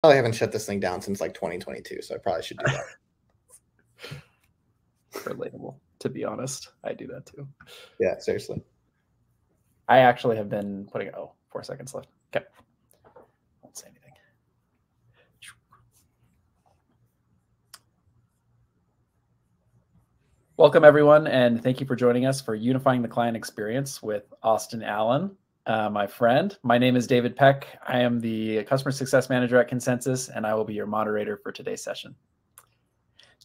probably haven't shut this thing down since like 2022, so I probably should do that. Relatable, to be honest. I do that too. Yeah, seriously. I actually have been putting, 4 seconds left. Okay. Won't say anything. Welcome, everyone, and thank you for joining us for Unifying the Client Experience with Austin Allen, my friend. My name is David Peck. I am the Customer Success Manager at Consensus, and I will be your moderator for today's session.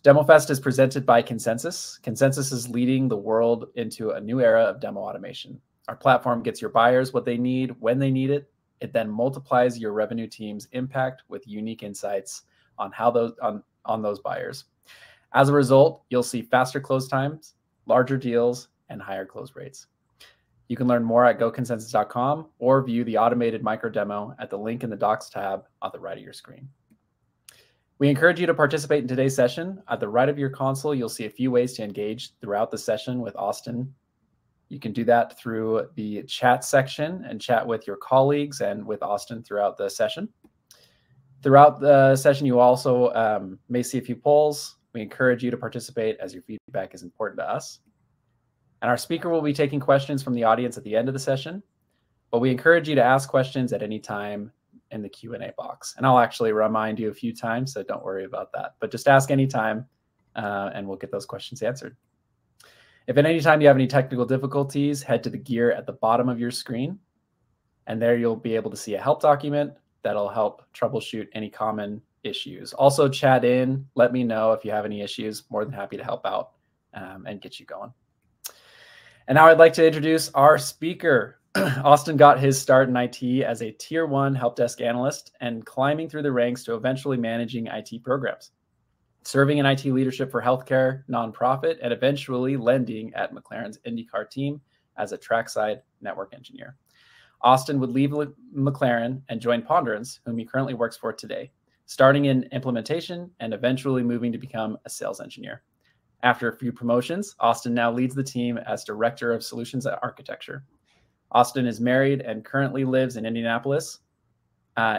DemoFest is presented by Consensus. Consensus is leading the world into a new era of demo automation. Our platform gets your buyers what they need when they need it. It then multiplies your revenue team's impact with unique insights on how on those buyers. As a result, you'll see faster close times, larger deals, and higher close rates. You can learn more at goconsensus.com or view the automated micro demo at the link in the Docs tab on the right of your screen. We encourage you to participate in today's session. At the right of your console, you'll see a few ways to engage throughout the session with Austin. You can do that through the chat section and chat with your colleagues and with Austin throughout the session. Throughout the session, you also may see a few polls. We encourage you to participate as your feedback is important to us. And our speaker will be taking questions from the audience at the end of the session, but we encourage you to ask questions at any time in the Q&A box. And I'll actually remind you a few times, so don't worry about that. But just ask anytime, and we'll get those questions answered. If at any time you have any technical difficulties, head to the gear at the bottom of your screen, and there you'll be able to see a help document that'll help troubleshoot any common issues. Also chat in, let me know if you have any issues. More than happy to help out and get you going. And now I'd like to introduce our speaker. Austin got his start in IT as a tier 1 help desk analyst and climbing through the ranks to eventually managing IT programs, serving in IT leadership for healthcare, nonprofit, and eventually lending at McLaren's IndyCar team as a trackside network engineer. Austin would leave McLaren and join Ponderance, whom he currently works for today, starting in implementation and eventually moving to become a sales engineer. After a few promotions, Austin now leads the team as Director of Solutions Architecture. Austin is married and currently lives in Indianapolis,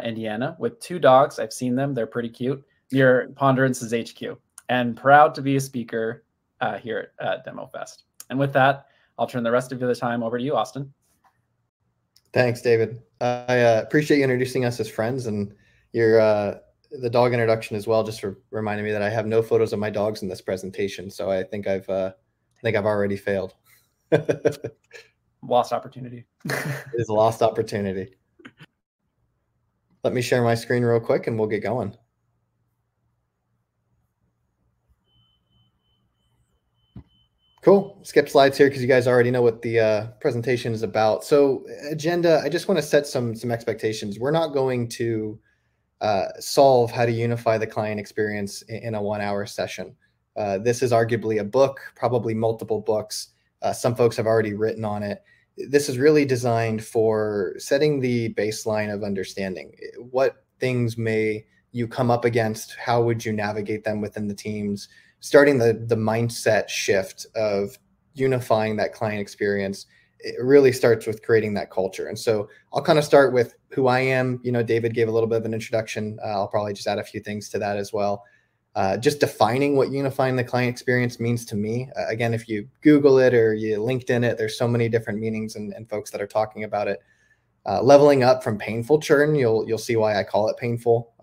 Indiana, with 2 dogs. I've seen them. They're pretty cute. Near Ponderance's HQ, and proud to be a speaker here at DemoFest. And with that, I'll turn the rest of the time over to you, Austin. Thanks, David. I appreciate you introducing us as friends, and your the dog introduction as well. Just for reminding me that I have no photos of my dogs in this presentation, so I think I've already failed. Lost opportunity. It is a lost opportunity. Let me share my screen real quick, and we'll get going. Cool. Skip slides here because you guys already know what the presentation is about. So agenda, I just want to set some expectations. We're not going to solve how to unify the client experience in a 1-hour session. This is arguably a book, probably multiple books. Some folks have already written on it. This is really designed for setting the baseline of understanding. What things may you come up against? How would you navigate them within the teams? Starting the mindset shift of unifying that client experience, it really starts with creating that culture. And so I'll kind of start with who I am. You know, David gave a little bit of an introduction. I'll probably just add a few things to that as well. Just defining what unifying the client experience means to me. Again, if you Google it or you LinkedIn it, there's so many different meanings and folks that are talking about it. Leveling up from painful churn, you'll see why I call it painful.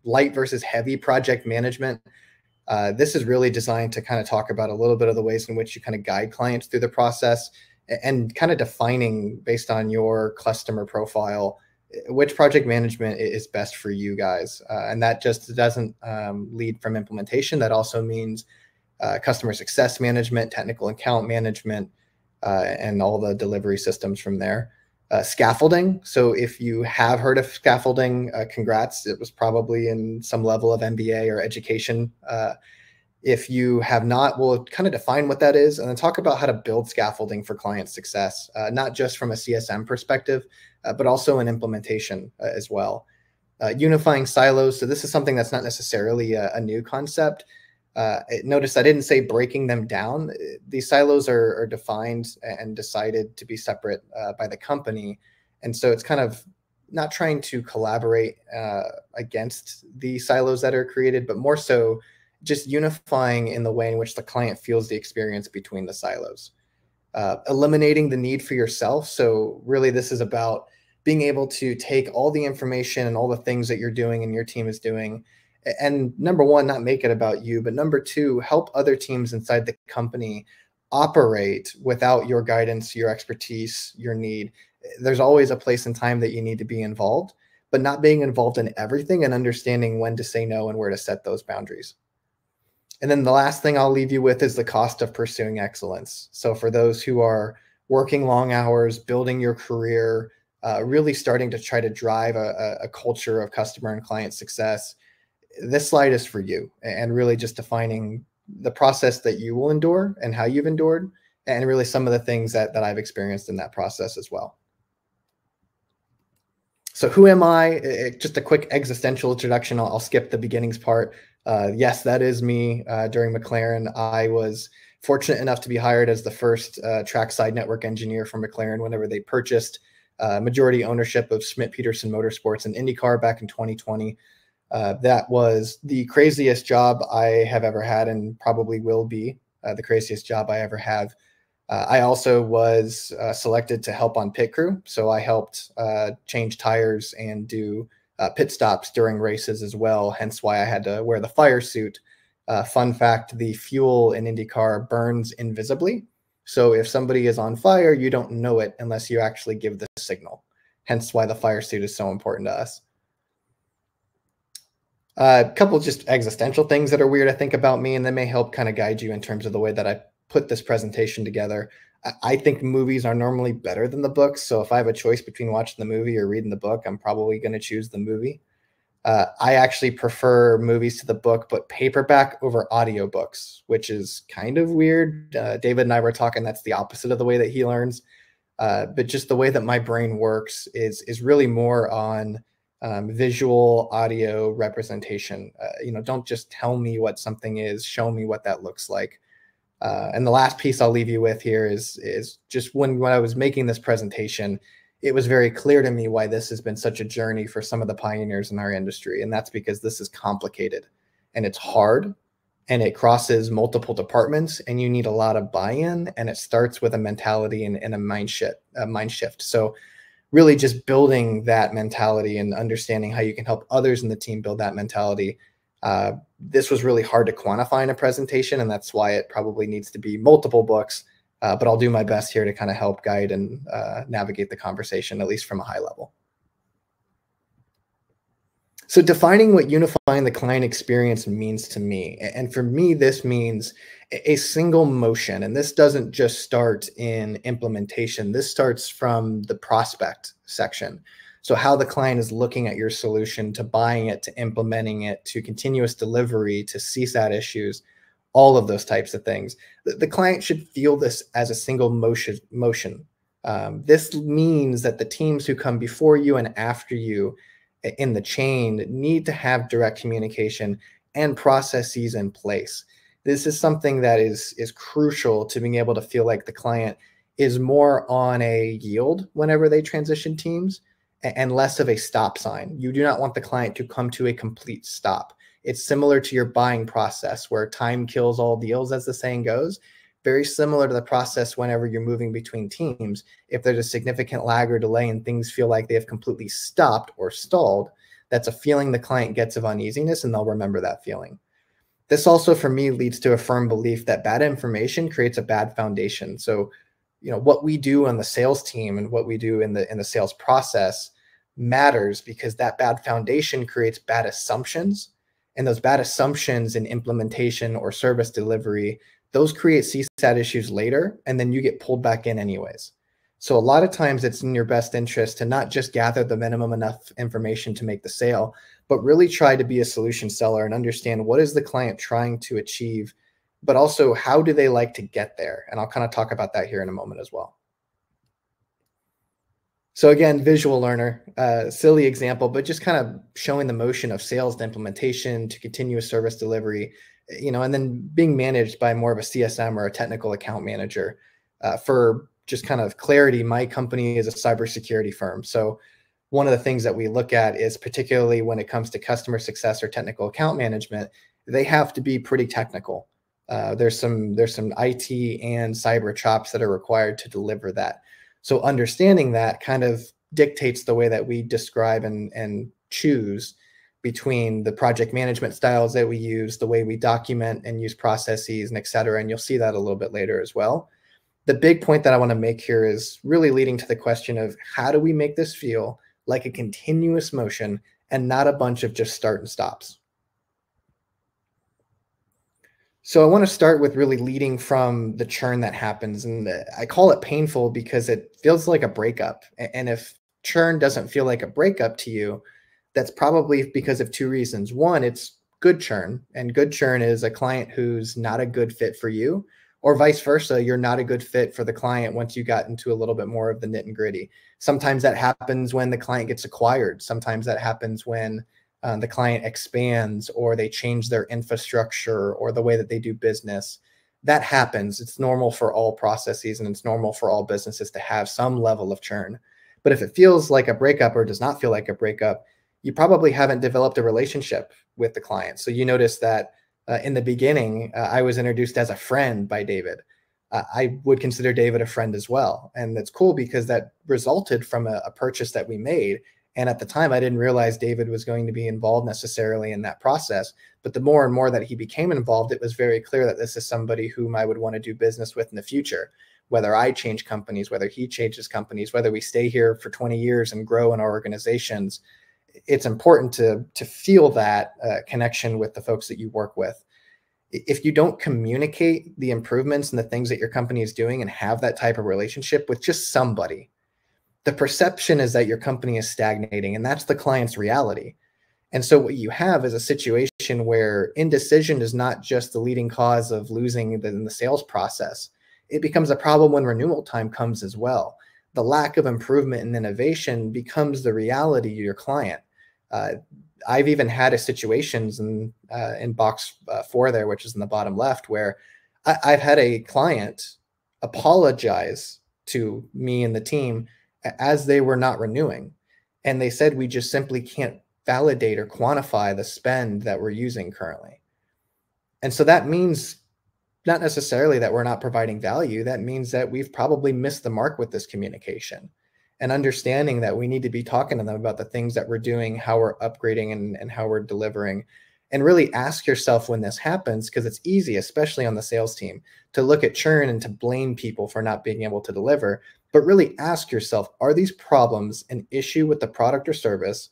Light versus heavy project management. This is really designed to kind of talk about a little bit of the ways in which you kind of guide clients through the process and kind of defining based on your customer profile, which project management is best for you guys. And that just doesn't lead from implementation. That also means customer success management, technical account management, and all the delivery systems from there. Scaffolding. So if you have heard of scaffolding, congrats. It was probably in some level of MBA or education. If you have not, we'll kind of define what that is and then talk about how to build scaffolding for client success, not just from a CSM perspective, but also in implementation as well. Unifying silos. So this is something that's not necessarily a new concept. Notice I didn't say breaking them down. These silos are defined and decided to be separate by the company. And so it's kind of not trying to collaborate against the silos that are created, but more so just unifying in the way in which the client feels the experience between the silos. Eliminating the need for yourself. So really this is about being able to take all the information and all the things that you're doing and your team is doing, and number one, not make it about you, but number two, help other teams inside the company operate without your guidance, your expertise, your need. There's always a place and time that you need to be involved, but not being involved in everything and understanding when to say no and where to set those boundaries. And then the last thing I'll leave you with is the cost of pursuing excellence. So for those who are working long hours, building your career, really starting to try to drive a culture of customer and client success, this slide is for you, and really just defining the process that you will endure and how you've endured, and really some of the things that I've experienced in that process as well. So who am I? Just a quick existential introduction. I'll skip the beginnings part. Yes, that is me. During McLaren, I was fortunate enough to be hired as the first trackside network engineer for McLaren whenever they purchased majority ownership of Schmidt-Peterson Motorsports and IndyCar back in 2020. That was the craziest job I have ever had, and probably will be the craziest job I ever have. I also was selected to help on pit crew. So I helped change tires and do pit stops during races as well, hence why I had to wear the fire suit. Fun fact, the fuel in IndyCar burns invisibly. So if somebody is on fire, you don't know it unless you actually give the signal, hence why the fire suit is so important to us. A couple just existential things that are weird, I think, about me, and they may help kind of guide you in terms of the way that I put this presentation together. I think movies are normally better than the books. So if I have a choice between watching the movie or reading the book, I'm probably going to choose the movie. I actually prefer movies to the book, but paperback over audiobooks, which is kind of weird. David and I were talking, that's the opposite of the way that he learns. But just the way that my brain works is really more on visual audio representation. Don't just tell me what something is, show me what that looks like. And the last piece I'll leave you with here is just when I was making this presentation, it was very clear to me why this has been such a journey for some of the pioneers in our industry. And that's because this is complicated and it's hard and it crosses multiple departments and you need a lot of buy-in, and it starts with a mentality and a mind shift. So really just building that mentality and understanding how you can help others in the team build that mentality. This was really hard to quantify in a presentation, and that's why it probably needs to be multiple books, but I'll do my best here to kind of help guide and navigate the conversation, at least from a high level. So defining what unifying the client experience means to me. And for me, this means a single motion. And this doesn't just start in implementation. This starts from the prospect section. So how the client is looking at your solution, to buying it, to implementing it, to continuous delivery, to CSAT issues, all of those types of things. The client should feel this as a single motion. This means that the teams who come before you and after you in the chain need to have direct communication and processes in place. This is something that is crucial to being able to feel like the client is more on a yield whenever they transition teams and less of a stop sign. You do not want the client to come to a complete stop. It's similar to your buying process where time kills all deals, as the saying goes. Very similar to the process whenever you're moving between teams. If there's a significant lag or delay and things feel like they have completely stopped or stalled, that's a feeling the client gets of uneasiness, and they'll remember that feeling. This also, for me, leads to a firm belief that bad information creates a bad foundation. So, what we do on the sales team and what we do in the sales process matters, because that bad foundation creates bad assumptions, and those bad assumptions in implementation or service delivery, those create CSAT issues later, and then you get pulled back in anyways. So a lot of times it's in your best interest to not just gather the minimum enough information to make the sale, but really try to be a solution seller and understand what is the client trying to achieve, but also how do they like to get there? And I'll kind of talk about that here in a moment as well. So again, visual learner, silly example, but just kind of showing the motion of sales to implementation to continuous service delivery, and then being managed by more of a CSM or a technical account manager. For just kind of clarity, my company is a cybersecurity firm. So one of the things that we look at is, particularly when it comes to customer success or technical account management, they have to be pretty technical. There's some IT and cyber chops that are required to deliver that. So understanding that kind of dictates the way that we describe and choose between the project management styles that we use, the way we document and use processes, and et cetera. And you'll see that a little bit later as well. The big point that I want to make here is really leading to the question of, how do we make this feel like a continuous motion and not a bunch of just start and stops? So I want to start with really leading from the churn that happens. And I call it painful because it feels like a breakup. And if churn doesn't feel like a breakup to you, that's probably because of two reasons. One, it's good churn, and good churn is a client who's not a good fit for you, or vice versa. You're not a good fit for the client once you got into a little bit more of the nit and gritty. Sometimes that happens when the client gets acquired. Sometimes that happens when the client expands, or they change their infrastructure or the way that they do business. That happens. It's normal for all processes, and it's normal for all businesses to have some level of churn. But if it feels like a breakup or does not feel like a breakup, you probably haven't developed a relationship with the client. So you notice that in the beginning, I was introduced as a friend by David. I would consider David a friend as well. And that's cool because that resulted from a purchase that we made. And at the time, I didn't realize David was going to be involved necessarily in that process. But the more and more that he became involved, it was very clear that this is somebody whom I would want to do business with in the future. Whether I change companies, whether he changes companies, whether we stay here for 20 years and grow in our organizations, it's important to feel that connection with the folks that you work with. If you don't communicate the improvements and the things that your company is doing and have that type of relationship with just somebody, the perception is that your company is stagnating, and that's the client's reality. And so what you have is a situation where indecision is not just the leading cause of losing in the sales process. It becomes a problem when renewal time comes as well. The lack of improvement and innovation becomes the reality of your client. I've even had situations in box 4 there, which is in the bottom left, where I've had a client apologize to me and the team as they were not renewing. And they said, we just simply can't validate or quantify the spend that we're using currently. And so that means not necessarily that we're not providing value. That means that we've probably missed the mark with this communication, and understanding that we need to be talking to them about the things that we're doing, how we're upgrading, and how we're delivering. And really ask yourself when this happens, because it's easy, especially on the sales team, to look at churn and to blame people for not being able to deliver. But really ask yourself, are these problems an issue with the product or service,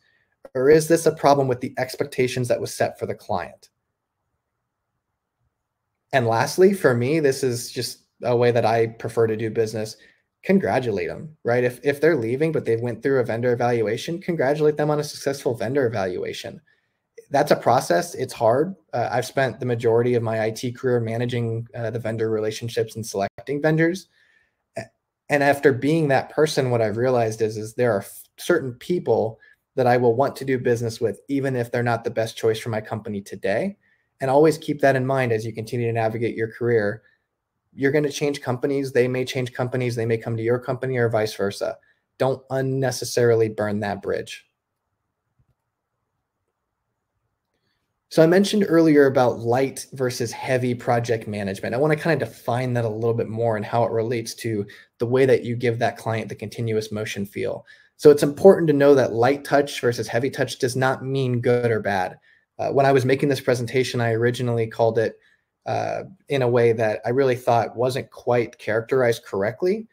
or is this a problem with the expectations that was set for the client? And lastly, for me, this is just a way that I prefer to do business. Congratulate them, right? If they're leaving, but they went through a vendor evaluation, congratulate them on a successful vendor evaluation. That's a process. It's hard. I've spent the majority of my IT career managing the vendor relationships and selecting vendors. And after being that person, what I've realized is there are certain people that I will want to do business with, even if they're not the best choice for my company today. And always keep that in mind as you continue to navigate your career. You're going to change companies. They may change companies. They may come to your company, or vice versa. Don't unnecessarily burn that bridge. So I mentioned earlier about light versus heavy project management. I want to kind of define that a little bit more and how it relates to the way that you give that client the continuous motion feel. So it's important to know that light touch versus heavy touch does not mean good or bad. When I was making this presentation, I originally called it in a way that I really thought wasn't quite characterized correctly.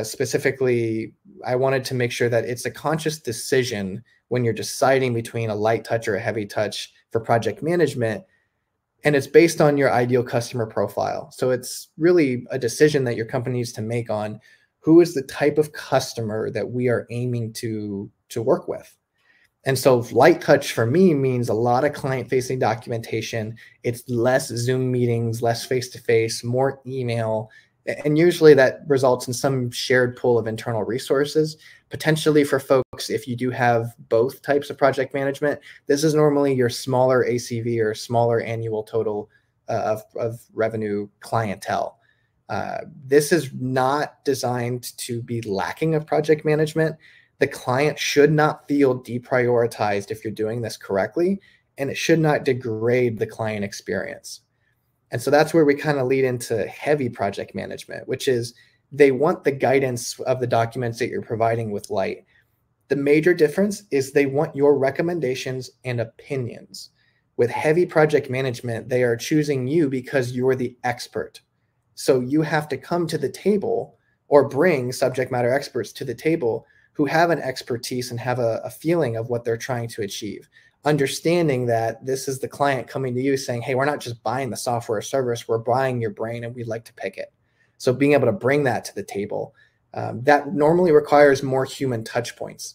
Specifically, I wanted to make sure that it's a conscious decision when you're deciding between a light touch or a heavy touch for project management, and it's based on your ideal customer profile. So it's really a decision that your company needs to make on who is the type of customer that we are aiming to work with. And so light touch for me means a lot of client-facing documentation. It's less Zoom meetings, less face-to-face, more email. And usually that results in some shared pool of internal resources. Potentially for folks, if you do have both types of project management, this is normally your smaller ACV or smaller annual total of revenue clientele. This is not designed to be lacking of project management. The client should not feel deprioritized if you're doing this correctly, and it should not degrade the client experience. And so that's where we kind of lead into heavy project management, which is they want the guidance of the documents that you're providing with light. The major difference is they want your recommendations and opinions. With heavy project management, they are choosing you because you're the expert. So you have to come to the table or bring subject matter experts to the table who have an expertise and have a feeling of what they're trying to achieve. Understanding that this is the client coming to you saying, hey, we're not just buying the software or service, we're buying your brain and we'd like to pick it. So being able to bring that to the table, that normally requires more human touch points.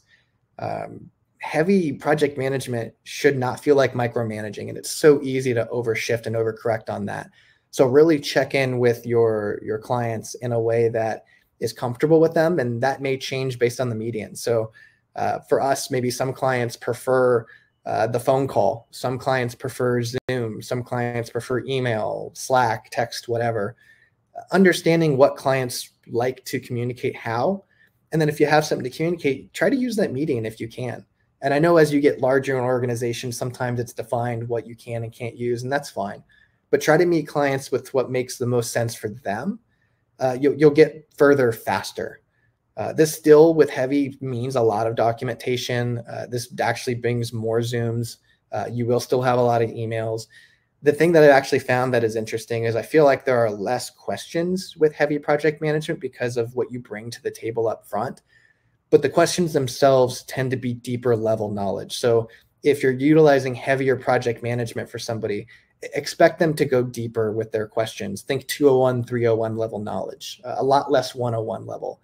Heavy project management should not feel like micromanaging, and it's so easy to overshift and overcorrect on that. So really check in with your clients in a way that is comfortable with them, and that may change based on the median. So for us, maybe some clients prefer the phone call, some clients prefer Zoom, some clients prefer email, Slack, text, whatever. Understanding what clients like to communicate how, and then if you have something to communicate, try to use that median if you can. And I know as you get larger in organizations, sometimes it's defined what you can and can't use, and that's fine. But try to meet clients with what makes the most sense for them. You'll get further faster. This still with heavy means a lot of documentation. This actually brings more Zooms. You will still have a lot of emails. The thing that I actually found that is interesting is I feel like there are less questions with heavy project management because of what you bring to the table up front. But the questions themselves tend to be deeper level knowledge. So if you're utilizing heavier project management for somebody, expect them to go deeper with their questions. Think 201, 301 level knowledge, a lot less 101 level.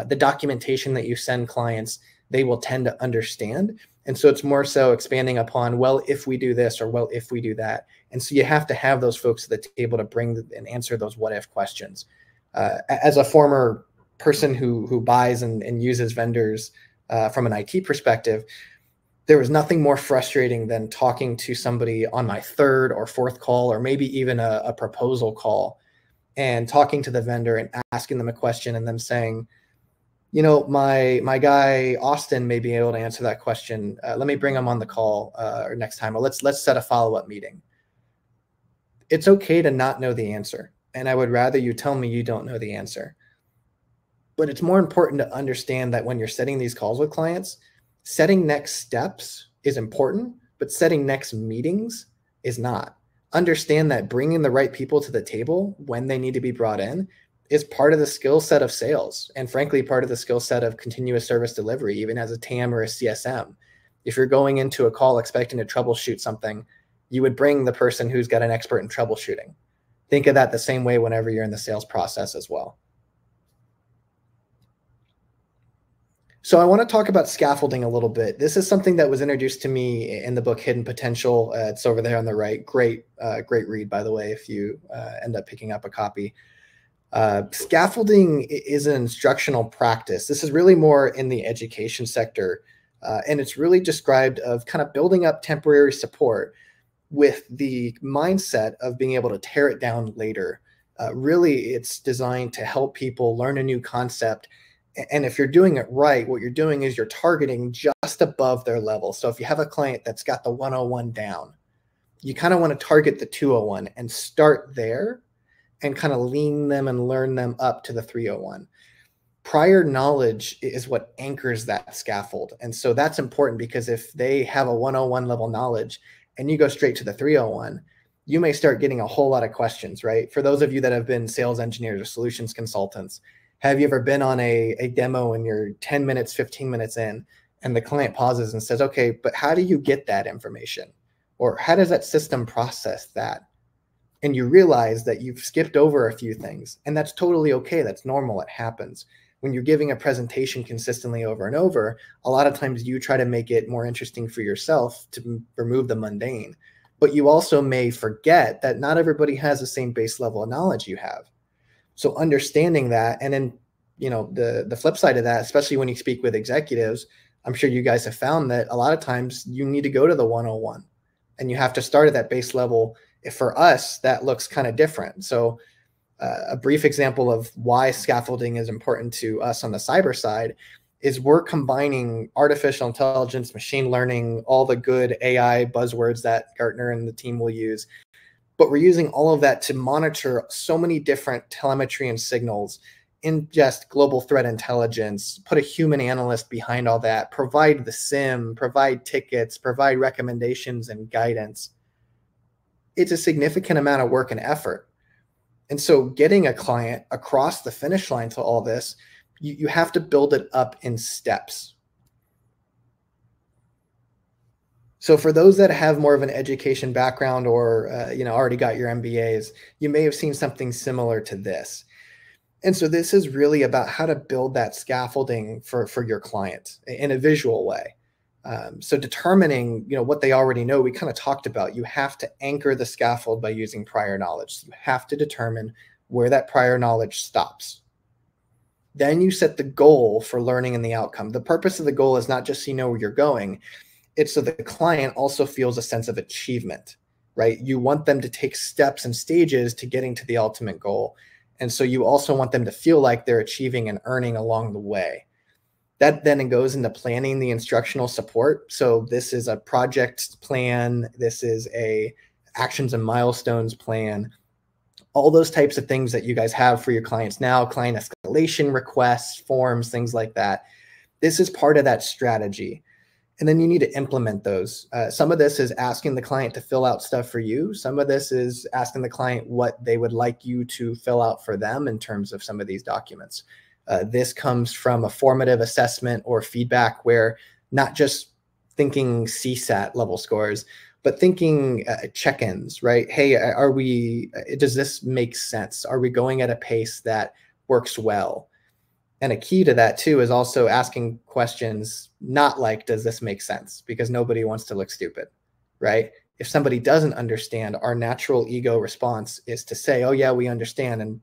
The documentation that you send clients, they will tend to understand. And so it's more so expanding upon, well, if we do this or well, if we do that. And so you have to have those folks at the table to bring and answer those what if questions. As a former person who buys and uses vendors from an IT perspective, there was nothing more frustrating than talking to somebody on my third or fourth call, or maybe even a proposal call, and talking to the vendor and asking them a question and them saying, you know, my guy Austin may be able to answer that question. Let me bring him on the call or next time, or let's set a follow-up meeting. It's okay to not know the answer, and I would rather you tell me you don't know the answer. But it's more important to understand that when you're setting these calls with clients, setting next steps is important, but setting next meetings is not. Understand that bringing the right people to the table when they need to be brought in is part of the skill set of sales, and frankly, part of the skill set of continuous service delivery, even as a TAM or a CSM. If you're going into a call expecting to troubleshoot something, you would bring the person who's got an expert in troubleshooting. Think of that the same way whenever you're in the sales process as well. So I want to talk about scaffolding a little bit. This is something that was introduced to me in the book Hidden Potential. It's over there on the right. Great read, by the way, if you end up picking up a copy. Scaffolding is an instructional practice. This is really more in the education sector. And it's really described of kind of building up temporary support with the mindset of being able to tear it down later. Really, it's designed to help people learn a new concept. And if you're doing it right, what you're doing is you're targeting just above their level. So if you have a client that's got the 101 down, you kind of want to target the 201 and start there and kind of lean them and learn them up to the 301. Prior knowledge is what anchors that scaffold. And so that's important, because if they have a 101 level knowledge and you go straight to the 301, you may start getting a whole lot of questions, right? For those of you that have been sales engineers or solutions consultants, have you ever been on a demo and you're 10 minutes, 15 minutes in, and the client pauses and says, okay, but how do you get that information? Or how does that system process that? And you realize that you've skipped over a few things, and that's totally okay. That's normal. It happens. When you're giving a presentation consistently over and over, a lot of times you try to make it more interesting for yourself to remove the mundane, but you also may forget that not everybody has the same base level of knowledge you have. So understanding that, and then, you know, the flip side of that, especially when you speak with executives, I'm sure you guys have found that a lot of times you need to go to the 101 and you have to start at that base level. For us, that looks kind of different. So a brief example of why scaffolding is important to us on the cyber side is we're combining artificial intelligence, machine learning, all the good AI buzzwords that Gartner and the team will use. But we're using all of that to monitor so many different telemetry and signals, ingest global threat intelligence, put a human analyst behind all that, provide the SIM, provide tickets, provide recommendations and guidance. It's a significant amount of work and effort. And so getting a client across the finish line to all this, you have to build it up in steps. So for those that have more of an education background or already got your MBAs, you may have seen something similar to this. And so this is really about how to build that scaffolding for your client in a visual way. So determining, what they already know, we kind of talked about, you have to anchor the scaffold by using prior knowledge. So you have to determine where that prior knowledge stops. Then you set the goal for learning and the outcome. The purpose of the goal is not just so you know where you're going. It's so the client also feels a sense of achievement, right? You want them to take steps and stages to getting to the ultimate goal. And so you also want them to feel like they're achieving and earning along the way. That then goes into planning the instructional support. So this is a project plan. This is a actions and milestones plan. All those types of things that you guys have for your clients now, client escalation requests, forms, things like that. This is part of that strategy. And then you need to implement those. Some of this is asking the client to fill out stuff for you. Some of this is asking the client what they would like you to fill out for them in terms of some of these documents. This comes from a formative assessment or feedback where not just thinking CSAT level scores, but thinking check-ins, right? Hey, does this make sense? Are we going at a pace that works well? And a key to that too is also asking questions, not like, does this make sense? Because nobody wants to look stupid, right? If somebody doesn't understand, our natural ego response is to say, oh yeah, we understand, and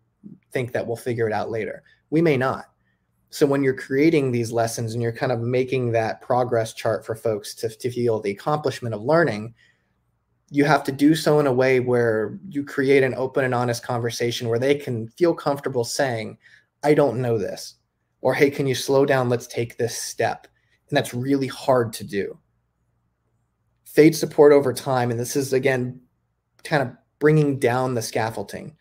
think that we'll figure it out later. We may not. So when you're creating these lessons and you're kind of making that progress chart for folks to feel the accomplishment of learning, you have to do so in a way where you create an open and honest conversation where they can feel comfortable saying, I don't know this. Or, hey, can you slow down? Let's take this step. And that's really hard to do. Fade support over time. And this is, again, kind of bringing down the scaffolding,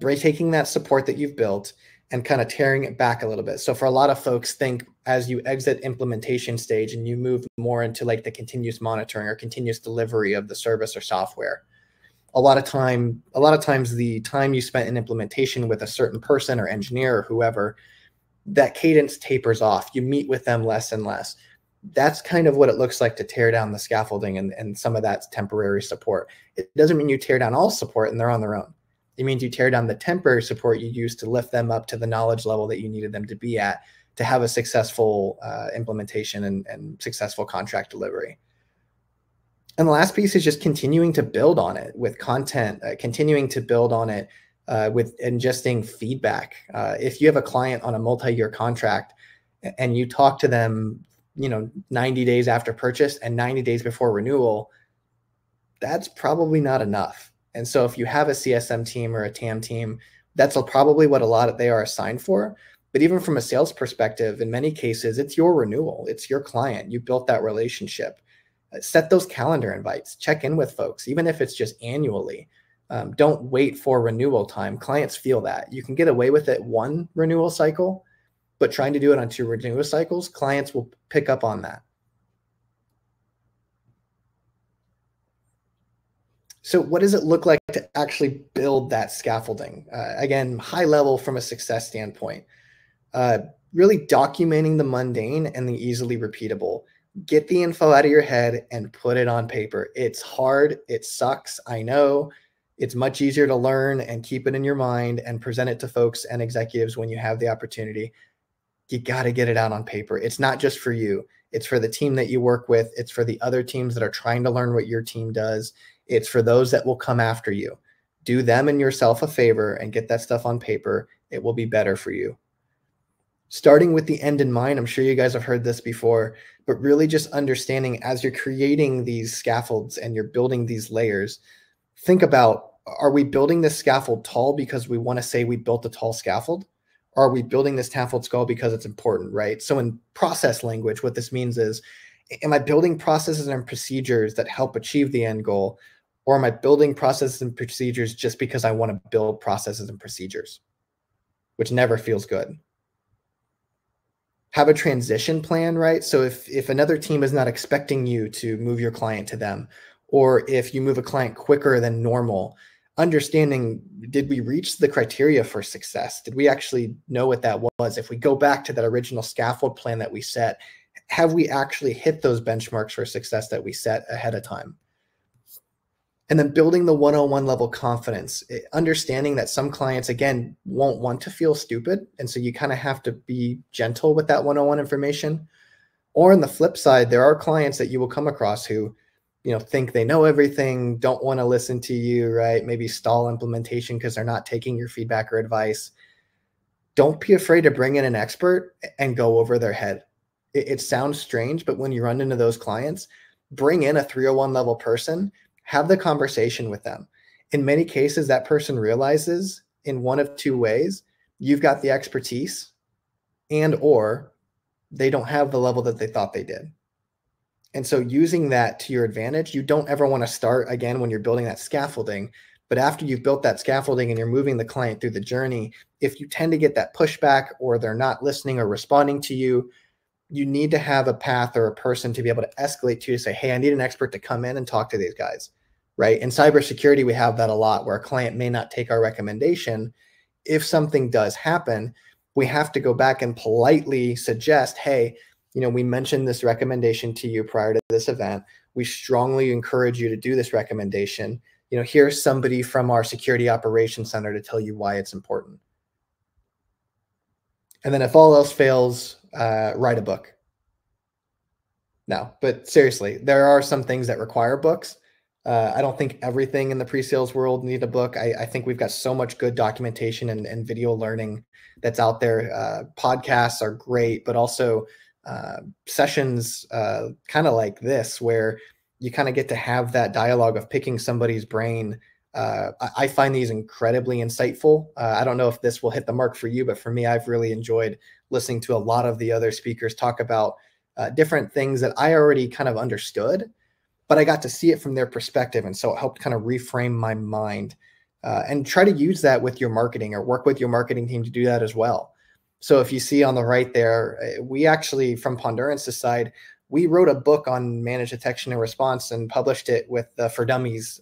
taking that support that you've built and kind of tearing it back a little bit. So for a lot of folks, think as you exit implementation stage and you move more into like the continuous monitoring or continuous delivery of the service or software, a lot of times the time you spent in implementation with a certain person or engineer or whoever, that cadence tapers off. You meet with them less and less. That's kind of what it looks like to tear down the scaffolding and some of that temporary support. It doesn't mean you tear down all support and they're on their own. It means you tear down the temporary support you used to lift them up to the knowledge level that you needed them to be at to have a successful implementation and successful contract delivery. And the last piece is just continuing to build on it with content, continuing to build on it with ingesting feedback. If you have a client on a multi-year contract and you talk to them, 90 days after purchase and 90 days before renewal, that's probably not enough. And so if you have a CSM team or a TAM team, that's probably what they are assigned for. But even from a sales perspective, in many cases, it's your renewal. It's your client. You built that relationship. Set those calendar invites. Check in with folks, even if it's just annually. Don't wait for renewal time. Clients feel that. You can get away with it one renewal cycle, but trying to do it on 2 renewal cycles, clients will pick up on that. So what does it look like to actually build that scaffolding? Again, high level from a success standpoint, really documenting the mundane and the easily repeatable. Get the info out of your head and put it on paper. It's hard. It sucks. I know. It's much easier to learn and keep it in your mind and present it to folks and executives when you have the opportunity. You got to get it out on paper. It's not just for you. It's for the team that you work with. It's for the other teams that are trying to learn what your team does. It's for those that will come after you. Do them and yourself a favor and get that stuff on paper. It will be better for you. Starting with the end in mind, I'm sure you guys have heard this before, but really just understanding as you're creating these scaffolds and you're building these layers, think about, are we building this scaffold tall because we want to say we built a tall scaffold? Or are we building this scaffold skull because it's important, right? So in process language, what this means is, am I building processes and procedures that help achieve the end goal? Or am I building processes and procedures just because I want to build processes and procedures, which never feels good? Have a transition plan, right? So if another team is not expecting you to move your client to them, or if you move a client quicker than normal, understanding, did we reach the criteria for success? Did we actually know what that was? If we go back to that original scaffold plan that we set, have we actually hit those benchmarks for success that we set ahead of time? And then building the one-on-one level confidence, understanding that some clients, again, won't want to feel stupid. And so you kind of have to be gentle with that one-on-one information. Or on the flip side, there are clients that you will come across who, think they know everything, don't want to listen to you, right? Maybe stall implementation because they're not taking your feedback or advice. Don't be afraid to bring in an expert and go over their head. It sounds strange, but when you run into those clients, bring in a 301 level person, have the conversation with them. In many cases, that person realizes in one of two ways: you've got the expertise, and or they don't have the level that they thought they did. And so using that to your advantage, you don't ever want to start again when you're building that scaffolding. But after you've built that scaffolding and you're moving the client through the journey, if you tend to get that pushback or they're not listening or responding to you, you need to have a path or a person to be able to escalate to say, hey, I need an expert to come in and talk to these guys, right? In cybersecurity, we have that a lot where a client may not take our recommendation. If something does happen, we have to go back and politely suggest, hey, we mentioned this recommendation to you prior to this event. We strongly encourage you to do this recommendation. Here's somebody from our security operations center to tell you why it's important. And then if all else fails, write a book. No, but seriously, there are some things that require books. I don't think everything in the pre-sales world need a book. I think we've got so much good documentation and video learning that's out there. Podcasts are great, but also sessions kind of like this, where you kind of get to have that dialogue of picking somebody's brain. I find these incredibly insightful. I don't know if this will hit the mark for you, but for me, I've really enjoyed listening to a lot of the other speakers talk about different things that I already kind of understood, but I got to see it from their perspective. And so it helped kind of reframe my mind and try to use that with your marketing or work with your marketing team to do that as well. So if you see on the right there, we actually, from Pondurance's side, we wrote a book on managed detection and response and published it with the For Dummies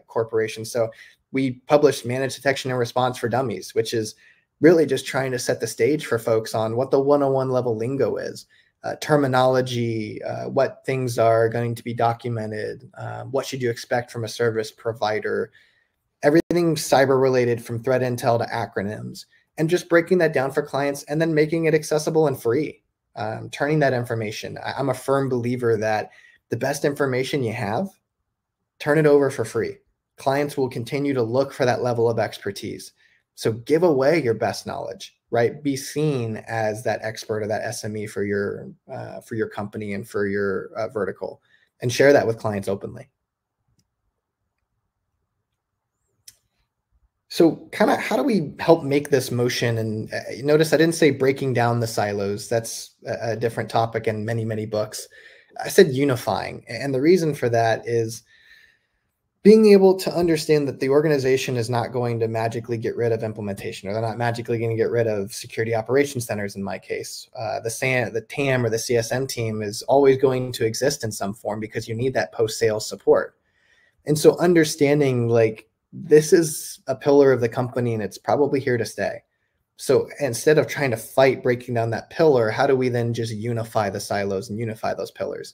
Corporation. So we published Managed Detection and Response for Dummies, which is really just trying to set the stage for folks on what the one-on-one level lingo is, terminology, what things are going to be documented, what should you expect from a service provider, everything cyber related from threat intel to acronyms, and just breaking that down for clients and then making it accessible and free. Turning that information. I'm a firm believer that the best information you have, turn it over for free. Clients will continue to look for that level of expertise. So give away your best knowledge, right? Be seen as that expert or that SME for your company and for your vertical, and share that with clients openly. So kind of how do we help make this motion? And notice I didn't say breaking down the silos. That's a different topic in many, many books. I said unifying. And the reason for that is being able to understand that the organization is not going to magically get rid of implementation, or they're not magically going to get rid of security operations centers in my case. The TAM or the CSM team is always going to exist in some form because you need that post-sales support. And so understanding this is a pillar of the company and it's probably here to stay. So instead of trying to fight breaking down that pillar, how do we then just unify the silos and unify those pillars?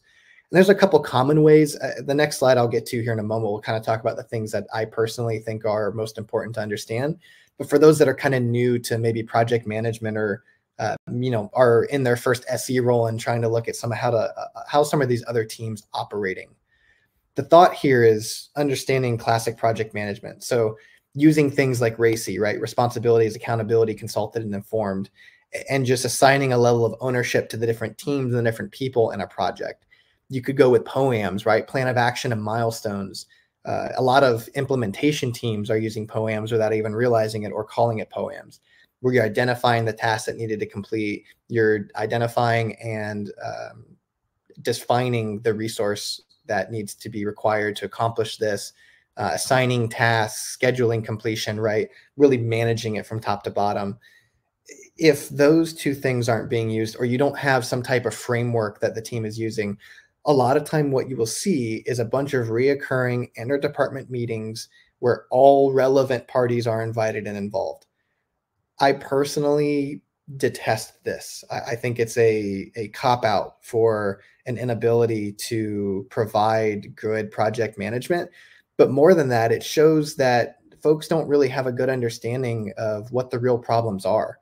And there's a couple common ways. The next slide I'll get to here in a moment, we'll kind of talk about the things that I personally think are most important to understand. But for those that are kind of new to maybe project management or are in their first SE role and trying to look at how some of these other teams operating. The thought here is understanding classic project management. So using things like RACI, right? Responsibilities, accountability, consulted, and informed, and just assigning a level of ownership to the different teams and the different people in a project. You could go with POAMs, right? Plan of action and milestones. A lot of implementation teams are using POAMs without even realizing it or calling it POAMs. where you're identifying the tasks that needed to complete, you're identifying and defining the resource that needs to be required to accomplish this, assigning tasks, scheduling completion, right? Really managing it from top to bottom. If those two things aren't being used, or you don't have some type of framework that the team is using, a lot of time what you will see is a bunch of reoccurring interdepartment meetings where all relevant parties are invited and involved. I personally detest this. I think it's a cop-out for an inability to provide good project management. But more than that, it shows that folks don't really have a good understanding of what the real problems are.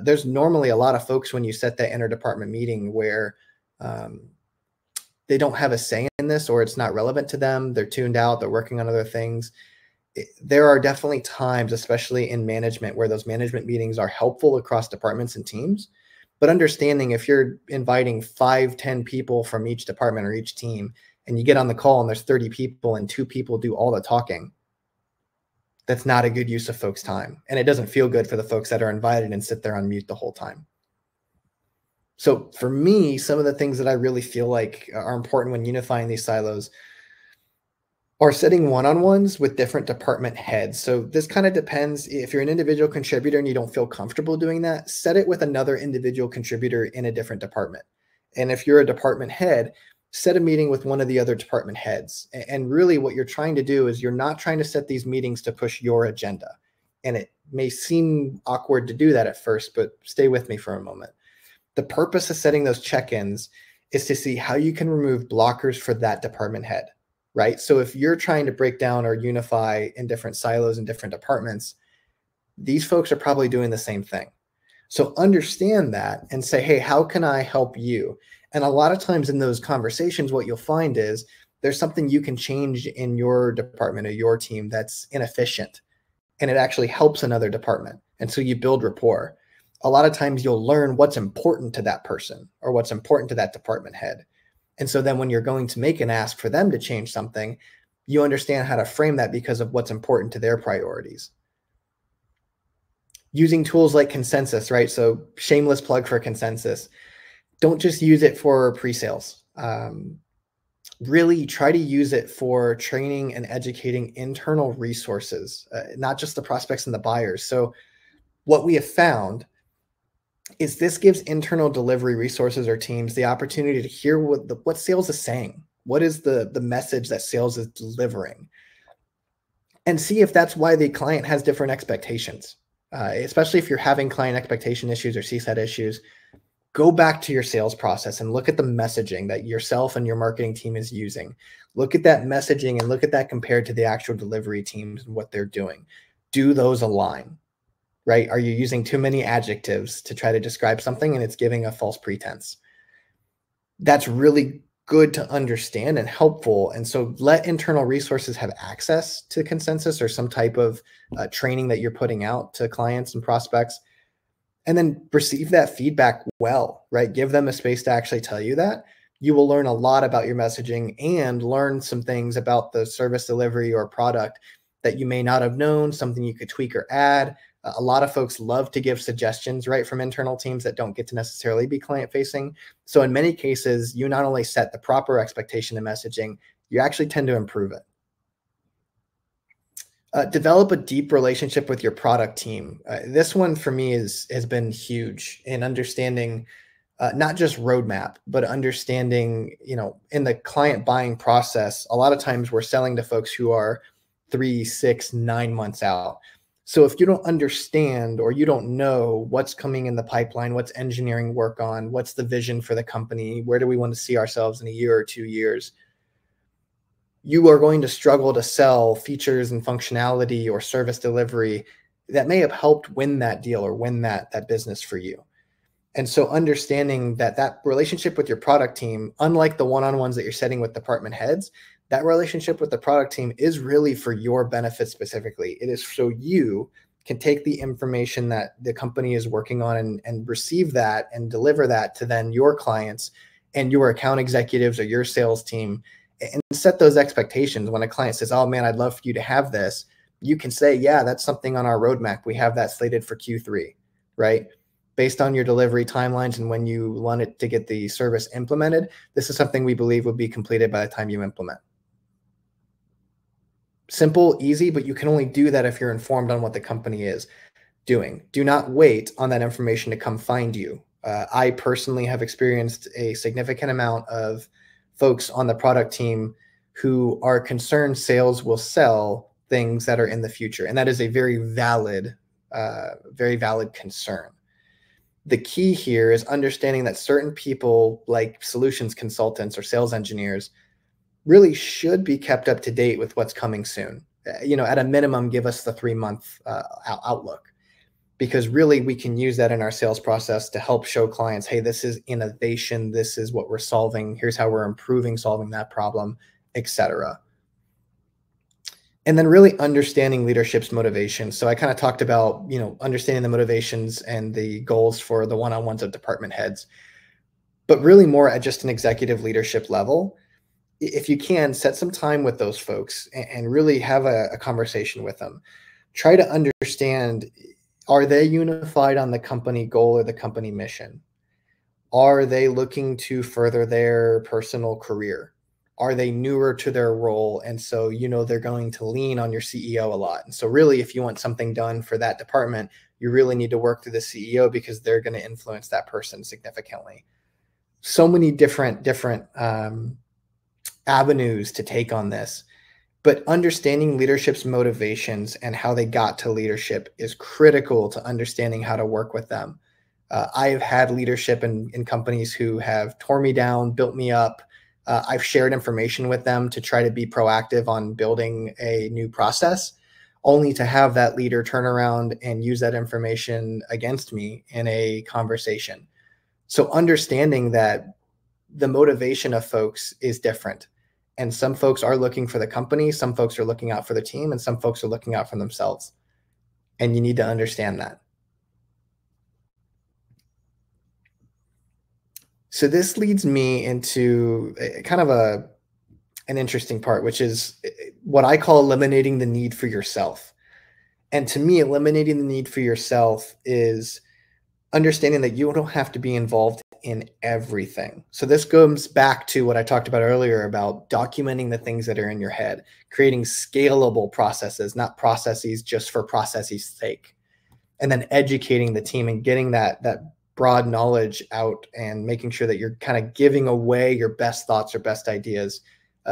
There's normally a lot of folks when you set that interdepartment meeting where they don't have a say in this, or it's not relevant to them. They're tuned out. They're working on other things. There are definitely times, especially in management, where those management meetings are helpful across departments and teams. But understanding if you're inviting 5, 10 people from each department or each team, and you get on the call and there's 30 people and 2 people do all the talking, that's not a good use of folks' time. And it doesn't feel good for the folks that are invited and sit there on mute the whole time. So for me, some of the things that I really feel like are important when unifying these silos are setting one-on-ones with different department heads. So this kind of depends. If you're an individual contributor and you don't feel comfortable doing that, set it with another individual contributor in a different department. And if you're a department head, set a meeting with one of the other department heads. And really what you're trying to do is you're not trying to set these meetings to push your agenda. And it may seem awkward to do that at first, but stay with me for a moment. The purpose of setting those check-ins is to see how you can remove blockers for that department head. Right? So if you're trying to break down or unify in different silos and different departments, these folks are probably doing the same thing. So understand that and say, hey, how can I help you? And a lot of times in those conversations, what you'll find is there's something you can change in your department or your team that's inefficient, and it actually helps another department. And so you build rapport. A lot of times you'll learn what's important to that person or what's important to that department head. And so then when you're going to make an ask for them to change something, you understand how to frame that because of what's important to their priorities. Using tools like Consensus, right? So shameless plug for Consensus. Don't just use it for pre-sales. Really try to use it for training and educating internal resources, not just the prospects and the buyers. So what we have found is this gives internal delivery resources or teams the opportunity to hear what sales is saying. What is the message that sales is delivering? And see if that's why the client has different expectations. Especially if you're having client expectation issues or CSAT issues, go back to your sales process and look at the messaging that yourself and your marketing team is using. Look at that messaging and look at that compared to the actual delivery teams and what they're doing. Do those align? Right? Are you using too many adjectives to try to describe something and it's giving a false pretense? That's really good to understand and helpful. And so let internal resources have access to Consensus or some type of training that you're putting out to clients and prospects, and then receive that feedback well, right? Give them a space to actually tell you that. You will learn a lot about your messaging and learn some things about the service delivery or product that you may not have known, something you could tweak or add. A lot of folks love to give suggestions, right, from internal teams that don't get to necessarily be client facing. So in many cases, you not only set the proper expectation of messaging, you actually tend to improve it. Develop a deep relationship with your product team. This one for me has been huge in understanding not just roadmap, but understanding, in the client buying process, a lot of times we're selling to folks who are 3, 6, 9 months out. So if you don't understand or you don't know what's coming in the pipeline, what's engineering work on, what's the vision for the company, where do we want to see ourselves in a year or 2 years, you are going to struggle to sell features and functionality or service delivery that may have helped win that deal or win that business for you. And so understanding that relationship with your product team, unlike the one-on-ones that you're setting with department heads, that relationship with the product team is really for your benefit specifically. It is so you can take the information that the company is working on and receive that and deliver that to then your clients and your account executives or your sales team, and set those expectations. When a client says, oh man, I'd love for you to have this, you can say, yeah, that's something on our roadmap. We have that slated for Q3. right? Based on your delivery timelines and when you want it to get the service implemented, this is something we believe will be completed by the time you implement. Simple, easy, but you can only do that if you're informed on what the company is doing. Do not wait on that information to come find you. I personally have experienced a significant amount of folks on the product team who are concerned sales will sell things that are in the future. And that is a very valid concern. The key here is understanding that certain people, like solutions consultants or sales engineers, really should be kept up to date with what's coming soon. At a minimum, give us the 3-month outlook, because really we can use that in our sales process to help show clients, hey, this is innovation. This is what we're solving. Here's how we're improving solving that problem, etc. And then really understanding leadership's motivation. So I kind of talked about, understanding the motivations and the goals for the one-on-ones of department heads, but really more at just an executive leadership level. If you can, set some time with those folks and really have a conversation with them. Try to understand, are they unified on the company goal or the company mission? Are they looking to further their personal career? Are they newer to their role? And so, they're going to lean on your CEO a lot. And so really, if you want something done for that department, you really need to work through the CEO because they're going to influence that person significantly. So many different avenues to take on this, but understanding leadership's motivations and how they got to leadership is critical to understanding how to work with them. I've had leadership in companies who have tore me down, built me up. I've shared information with them to try to be proactive on building a new process, only to have that leader turn around and use that information against me in a conversation. So understanding that the motivation of folks is different. And some folks are looking for the company, some folks are looking out for the team, and some folks are looking out for themselves. And you need to understand that. So this leads me into kind of an interesting part, which is what I call eliminating the need for yourself. And to me, eliminating the need for yourself is understanding that you don't have to be involved in everything. So this goes back to what I talked about earlier about documenting the things that are in your head, creating scalable processes, not processes just for processes' sake, and then educating the team and getting that broad knowledge out and making sure that you're kind of giving away your best thoughts or best ideas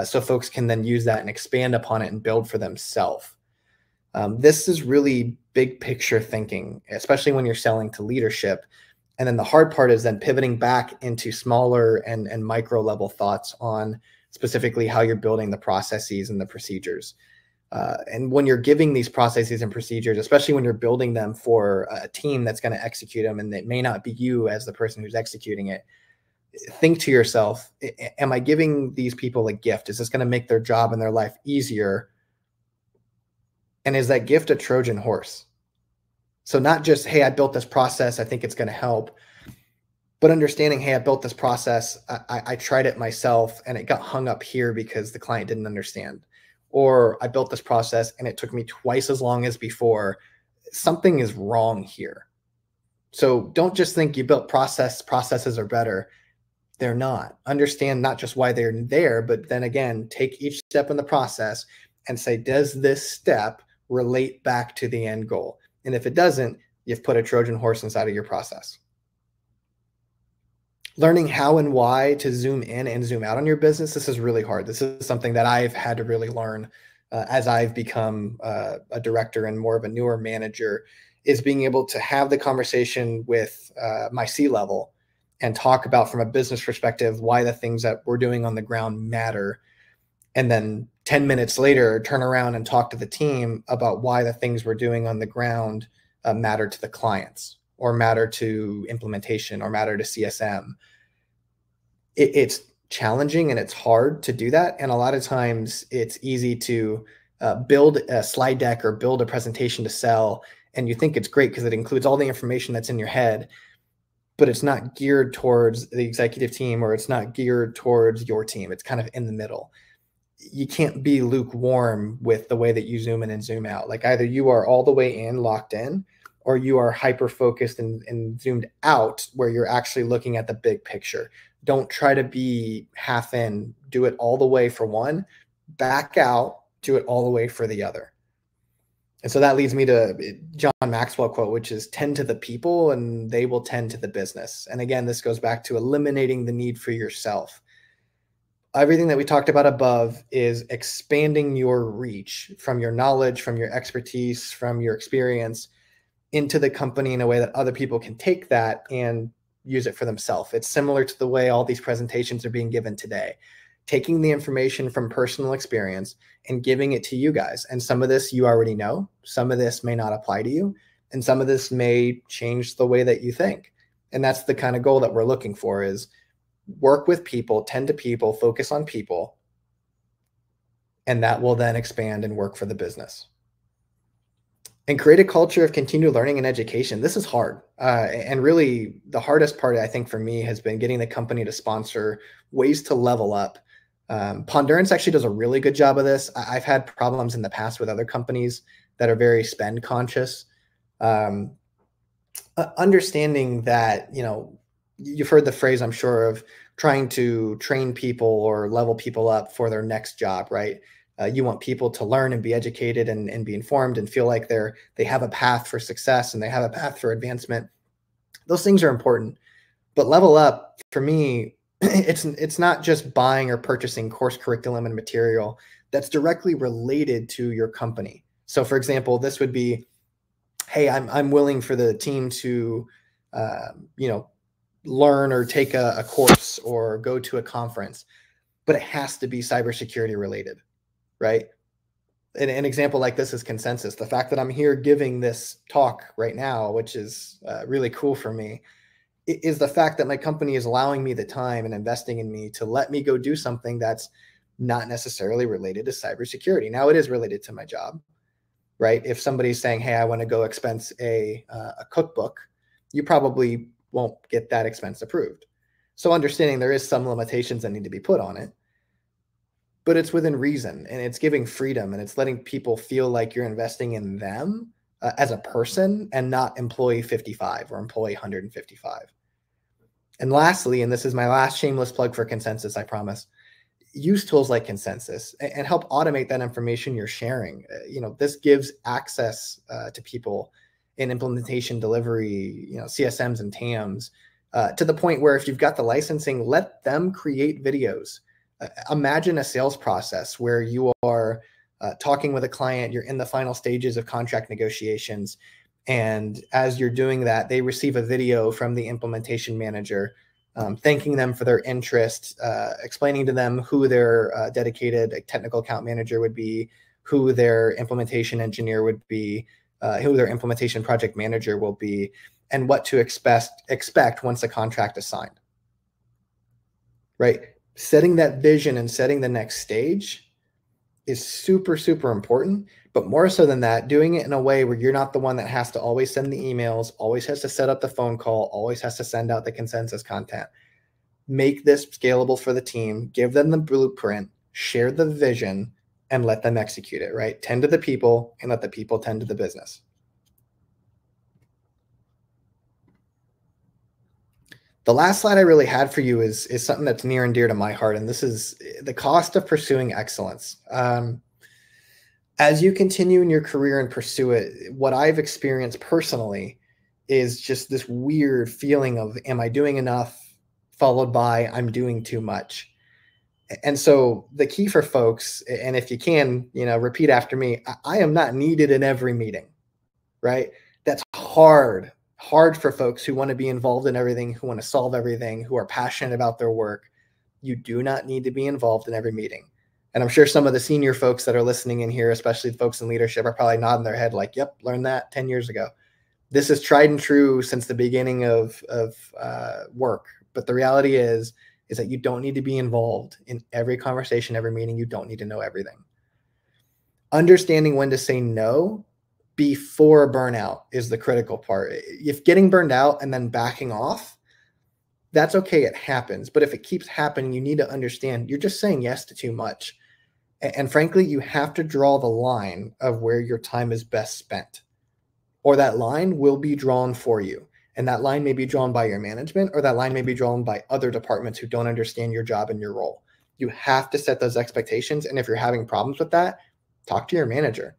so folks can then use that and expand upon it and build for themselves. This is really big picture thinking, especially when you're selling to leadership. And then the hard part is then pivoting back into smaller and micro level thoughts on specifically how you're building the processes and the procedures. And when you're giving these processes and procedures, especially when you're building them for a team that's going to execute them, and it may not be you as the person who's executing it, think to yourself, am I giving these people a gift? Is this going to make their job and their life easier? And is that gift a Trojan horse? So not just, hey, I built this process, I think it's going to help, but understanding, hey, I built this process, I tried it myself and it got hung up here because the client didn't understand. Or I built this process and it took me twice as long as before. Something is wrong here. So don't just think you built processes are better. They're not. Understand not just why they're there, but then again, take each step in the process and say, does this step relate back to the end goal? And if it doesn't, you've put a Trojan horse inside of your process. Learning how and why to zoom in and zoom out on your business, this is really hard. This is something that I've had to really learn as I've become a director and more of a newer manager, is being able to have the conversation with my C-level and talk about from a business perspective why the things that we're doing on the ground matter. And then 10 minutes later, turn around and talk to the team about why the things we're doing on the ground matter to the clients, or matter to implementation, or matter to CSM. It's challenging and it's hard to do that. And a lot of times it's easy to build a slide deck or build a presentation to sell. And you think it's great because it includes all the information that's in your head, but it's not geared towards the executive team, or it's not geared towards your team. It's kind of in the middle. You can't be lukewarm with the way that you zoom in and zoom out. Like either you are all the way in, locked in, or you are hyper focused and zoomed out where you're actually looking at the big picture. Don't try to be half in, do it all the way for one, back out, do it all the way for the other. And so that leads me to John Maxwell quote, which is tend to the people and they will tend to the business. And again, this goes back to eliminating the need for yourself. Everything that we talked about above is expanding your reach from your knowledge, from your expertise, from your experience into the company in a way that other people can take that and use it for themselves. It's similar to the way all these presentations are being given today, taking the information from personal experience and giving it to you guys. And some of this you already know, some of this may not apply to you, and some of this may change the way that you think. And that's the kind of goal that we're looking for, is work with people, tend to people, focus on people, and that will then expand and work for the business. And create a culture of continued learning and education. This is hard. And really the hardest part, I think, for me has been getting the company to sponsor ways to level up. Pondurance actually does a really good job of this. I've had problems in the past with other companies that are very spend conscious. Understanding that, you know, you've heard the phrase, I'm sure, of trying to train people or level people up for their next job, right? You want people to learn and be educated and be informed and feel like they have a path for success and they have a path for advancement. Those things are important. But level up, for me, it's not just buying or purchasing course curriculum and material that's directly related to your company. So for example, this would be, hey, I'm willing for the team to, you know, learn or take a course or go to a conference, but it has to be cybersecurity related, right? An example like this is Consensus. The fact that I'm here giving this talk right now, which is really cool for me, is the fact that my company is allowing me the time and investing in me to let me go do something that's not necessarily related to cybersecurity. Now, it is related to my job, right? If somebody's saying, hey, I want to go expense a cookbook, you probably won't get that expense approved. So understanding there is some limitations that need to be put on it, but it's within reason, and it's giving freedom, and it's letting people feel like you're investing in them as a person and not employee 55 or employee 155. And lastly, and this is my last shameless plug for Consensus, I promise, use tools like Consensus and help automate that information you're sharing. You know, this gives access to people in implementation, delivery, you know, CSMs and TAMs, to the point where if you've got the licensing, let them create videos. Imagine a sales process where you are talking with a client, you're in the final stages of contract negotiations, and as you're doing that, they receive a video from the implementation manager, thanking them for their interest, explaining to them who their dedicated technical account manager would be, who their implementation engineer would be, who their implementation project manager will be, and what to expect once a contract is signed, right? Setting that vision and setting the next stage is super, super important. But more so than that, doing it in a way where you're not the one that has to always send the emails, always has to set up the phone call, always has to send out the Consensus content. Make this scalable for the team, give them the blueprint, share the vision, and let them execute it, right? Tend to the people and let the people tend to the business. The last slide I really had for you is something that's near and dear to my heart, and this is the cost of pursuing excellence. As you continue in your career and pursue it, what I've experienced personally is just this weird feeling of, am I doing enough? Followed by, I'm doing too much. And so the key for folks, and if you can, you know, repeat after me, I am not needed in every meeting, right? That's hard for folks who want to be involved in everything, who want to solve everything, who are passionate about their work. You do not need to be involved in every meeting. And I'm sure some of the senior folks that are listening in here, especially the folks in leadership, are probably nodding their head like, yep, learned that 10 years ago. This is tried and true since the beginning of work. But the reality is that you don't need to be involved in every conversation, every meeting. You don't need to know everything. Understanding when to say no before burnout is the critical part. If getting burned out and then backing off, that's okay, it happens. But if it keeps happening, you need to understand you're just saying yes to too much. And frankly, you have to draw the line of where your time is best spent. or that line will be drawn for you. And that line may be drawn by your management, or that line may be drawn by other departments who don't understand your job and your role. You have to set those expectations. And if you're having problems with that, talk to your manager.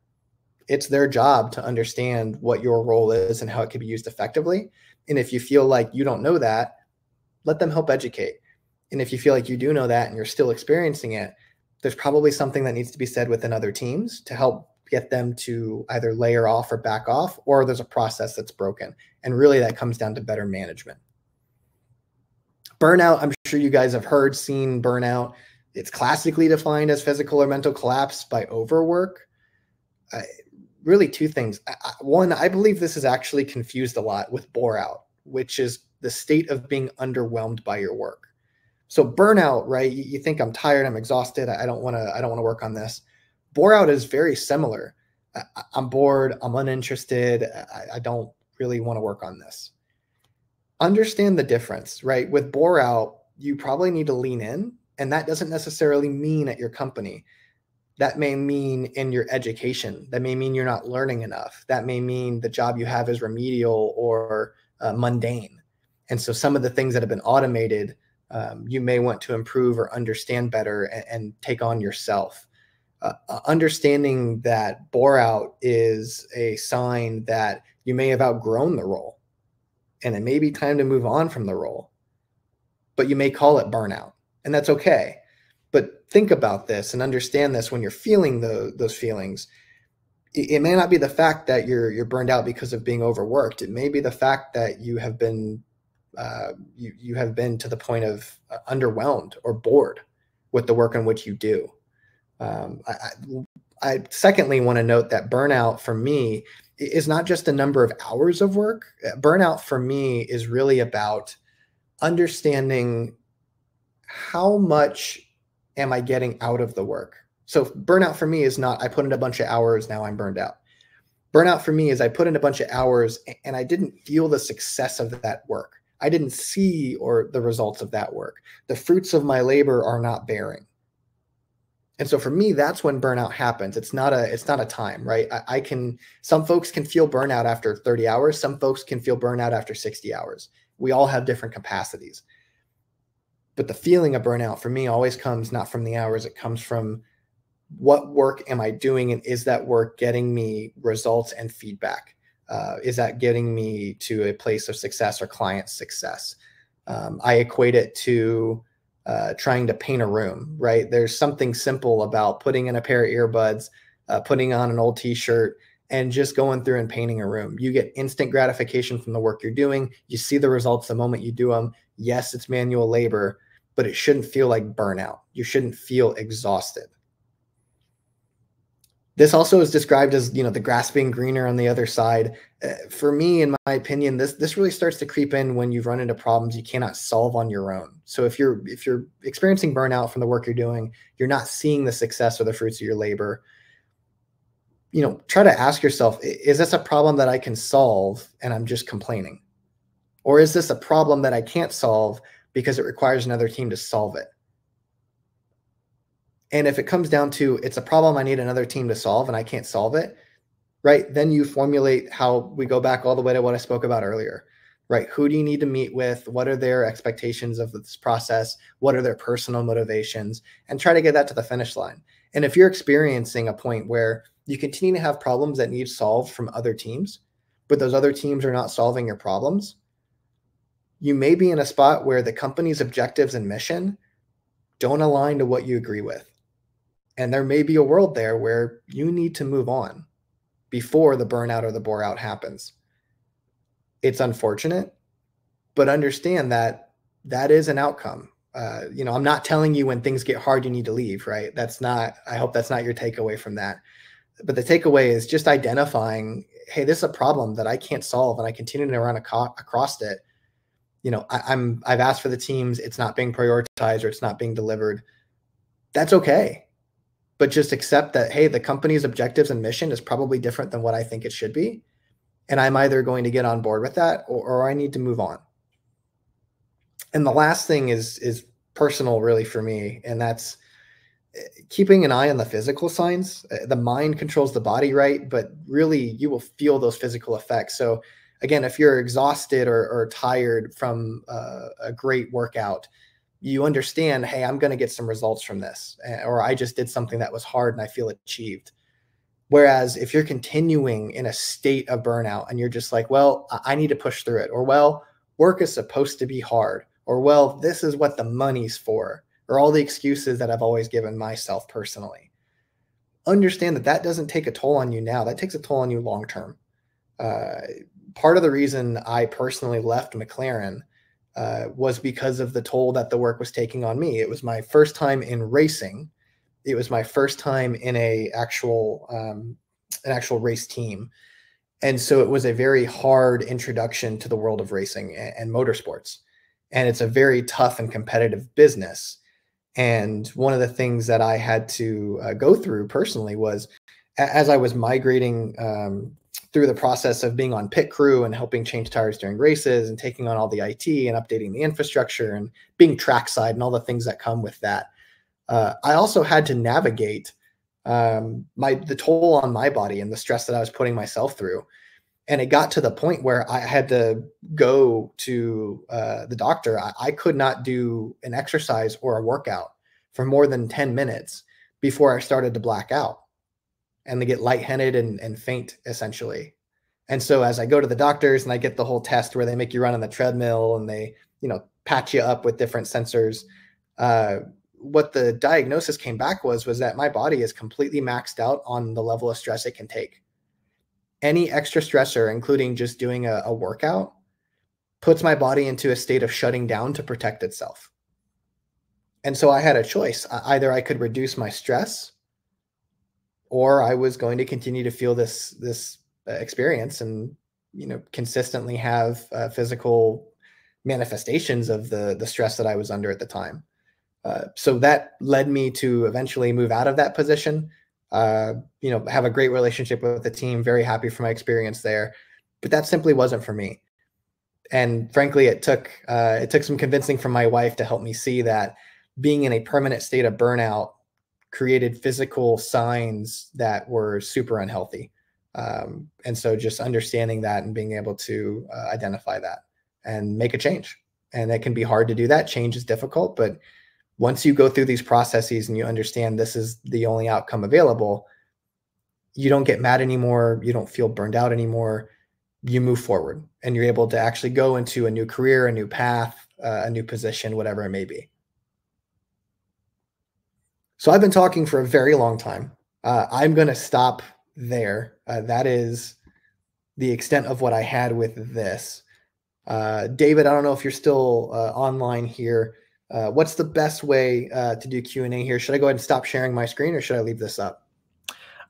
It's their job to understand what your role is and how it can be used effectively. And if you feel like you don't know that, let them help educate. And if you feel like you do know that and you're still experiencing it, there's probably something that needs to be said within other teams to help get them to either layer off or back off, or there's a process that's broken. And really that comes down to better management. Burnout, I'm sure you guys have heard, seen burnout. It's classically defined as physical or mental collapse by overwork. Really two things. One, I believe this is actually confused a lot with bore out, which is the state of being underwhelmed by your work. So burnout, right? You think I'm tired, I'm exhausted, I don't want to work on this. Bore out is very similar. I'm bored, I'm uninterested, I don't really want to work on this. Understand the difference, right? With bore out, you probably need to lean in, and that doesn't necessarily mean at your company. That may mean in your education. That may mean you're not learning enough. That may mean the job you have is remedial or mundane. And so some of the things that have been automated, you may want to improve or understand better and take on yourself. Understanding that bore out is a sign that you may have outgrown the role and it may be time to move on from the role, but you may call it burnout, and that's okay. But think about this and understand this when you're feeling those feelings. It may not be the fact that you're burned out because of being overworked. It may be the fact that you have been you have been to the point of underwhelmed or bored with the work in which you do. I secondly want to note that burnout for me is not just a number of hours of work. Burnout for me is really about understanding how much am I getting out of the work. So burnout for me is not, I put in a bunch of hours, now I'm burned out. Burnout for me is I put in a bunch of hours and I didn't feel the success of that work. I didn't see the results of that work. The fruits of my labor are not bearing. And so for me, that's when burnout happens. It's not a time, right? Some folks can feel burnout after 30 hours. Some folks can feel burnout after 60 hours. We all have different capacities. But the feeling of burnout for me always comes not from the hours. It comes from what work am I doing? And is that work getting me results and feedback? Is that getting me to a place of success or client success? I equate it to trying to paint a room, right? There's something simple about putting in a pair of earbuds, putting on an old t-shirt, and just going through and painting a room. You get instant gratification from the work you're doing. You see the results the moment you do them. Yes, it's manual labor, but it shouldn't feel like burnout. You shouldn't feel exhausted. This also is described as, the grass being greener on the other side. For me, in my opinion, this really starts to creep in when you've run into problems you cannot solve on your own. So if you're experiencing burnout from the work you're doing, you're not seeing the success or the fruits of your labor, try to ask yourself, is this a problem that I can solve and I'm just complaining? Or is this a problem that I can't solve because it requires another team to solve it? And if it comes down to it's a problem I need another team to solve and I can't solve it, right? Then you formulate how we go back all the way to what I spoke about earlier, right? Who do you need to meet with? What are their expectations of this process? What are their personal motivations? And try to get that to the finish line. And if you're experiencing a point where you continue to have problems that need solved from other teams, but those other teams are not solving your problems, you may be in a spot where the company's objectives and mission don't align to what you agree with. And there may be a world there where you need to move on before the burnout or the bore out happens. It's unfortunate, but understand that that is an outcome. I'm not telling you when things get hard, you need to leave, right? I hope that's not your takeaway from that. But the takeaway is just identifying, hey, this is a problem that I can't solve and I continue to run across it. I've asked for the teams, it's not being prioritized or it's not being delivered. That's okay. But just accept that, hey, the company's objectives and mission is probably different than what I think it should be. And I'm either going to get on board with that or I need to move on. And the last thing is personal really for me. And that's keeping an eye on the physical signs. The mind controls the body, right? But really, you will feel those physical effects. So again, if you're exhausted or tired from a great workout, you understand, hey, I'm going to get some results from this, or I just did something that was hard and I feel achieved. Whereas if you're continuing in a state of burnout and you're just like, well, I need to push through it, or well, work is supposed to be hard, or well, this is what the money's for, or all the excuses that I've always given myself personally. Understand that that doesn't take a toll on you now. That takes a toll on you long term. Uh, Part of the reason I personally left McLaren was because of the toll that the work was taking on me. It was my first time in racing. It was my first time in an actual race team. And so it was a very hard introduction to the world of racing and motorsports. And it's a very tough and competitive business. And one of the things that I had to go through personally was as I was migrating through the process of being on pit crew and helping change tires during races and taking on all the IT and updating the infrastructure and being trackside and all the things that come with that. I also had to navigate the toll on my body and the stress that I was putting myself through. And it got to the point where I had to go to the doctor. I could not do an exercise or a workout for more than 10 minutes before I started to black out and to get lightheaded and faint, essentially. And so as I go to the doctors and I get the whole test where they make you run on the treadmill and they, patch you up with different sensors, what the diagnosis came back was that my body is completely maxed out on the level of stress it can take. Any extra stressor, including just doing a workout, puts my body into a state of shutting down to protect itself. And so I had a choice. Either I could reduce my stress, or I was going to continue to feel this experience and consistently have physical manifestations of the stress that I was under at the time. So that led me to eventually move out of that position. Have a great relationship with the team, very happy for my experience there, but that simply wasn't for me. And frankly, it took some convincing from my wife to help me see that being in a permanent state of burnout created physical signs that were super unhealthy. And so just understanding that and being able to identify that and make a change. And it can be hard to do that. Change is difficult, but once you go through these processes and you understand this is the only outcome available, you don't get mad anymore. You don't feel burned out anymore. You move forward and you're able to actually go into a new career, a new path, a new position, whatever it may be. So I've been talking for a very long time. I'm going to stop there. That is the extent of what I had with this. David, I don't know if you're still online here. What's the best way to do Q&A here? Should I go ahead and stop sharing my screen or should I leave this up?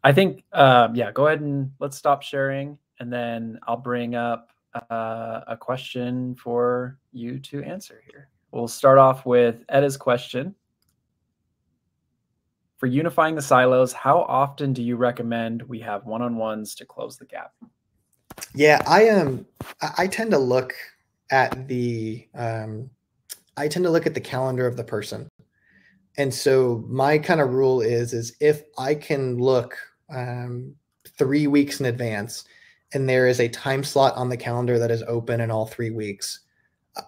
I think, yeah, go ahead and let's stop sharing and then I'll bring up a question for you to answer here. We'll start off with Edda's question. For unifying the silos, how often do you recommend we have one-on-ones to close the gap? Yeah, I tend to look at the calendar of the person. And so my kind of rule is if I can look 3 weeks in advance and there is a time slot on the calendar that is open in all 3 weeks,